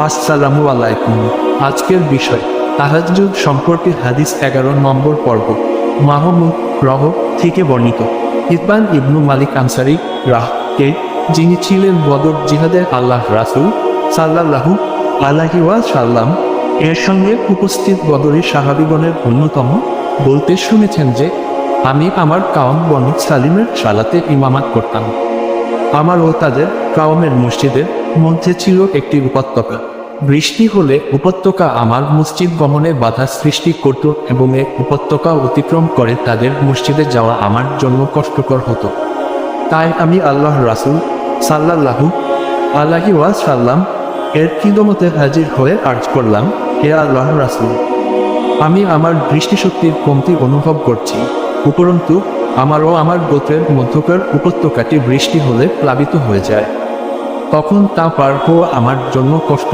আসসালামু আলাইকুম। আজকের বিষয় তাহাজ্জুদ সম্পর্কে হাদিস 11 নম্বর পর্ব। মাহমুদ রহ থেকে বর্ণিত। ইতবান ইবনু মালিক আনসারী রাহকে, যিনি ছিলেন বদর জিহাদের আল্লাহ রাসূল সাল্লাল্লাহু আলাইহি ওয়াসাল্লাম এর সঙ্গে উপস্থিত বদরী সাহাবীগণের অন্যতম, বলতে শুনেছেন যে, আমি আমার কাওম বনু সালিমের সালাতে ইমামাত করতাম। আমার ও তাদের কাওমের মসজিদের মধ্যে ছিল একটি উপত্যকা। বৃষ্টি হলে উপত্যকা আমার মসজিদ গমনে বাধা সৃষ্টি করত এবং এ উপত্যকা অতিক্রম করে তাদের মসজিদে যাওয়া আমার জন্য কষ্টকর হতো। তাই আমি আল্লাহ রাসূল সাল্লাল্লাহু আলাইহি ওয়াসাল্লাম এর খিদমতে হাজির হয়ে আর্জ করলাম, হে আল্লাহর রাসূল, আমি আমার দৃষ্টিশক্তির কমতি অনুভব করছি, উপরন্তু আমার ও আমার গোত্রের মধ্যকার উপত্যকাটি বৃষ্টি হলে প্লাবিত হয়ে যায়। তখন তা পার হওয়া আমার জন্য কষ্ট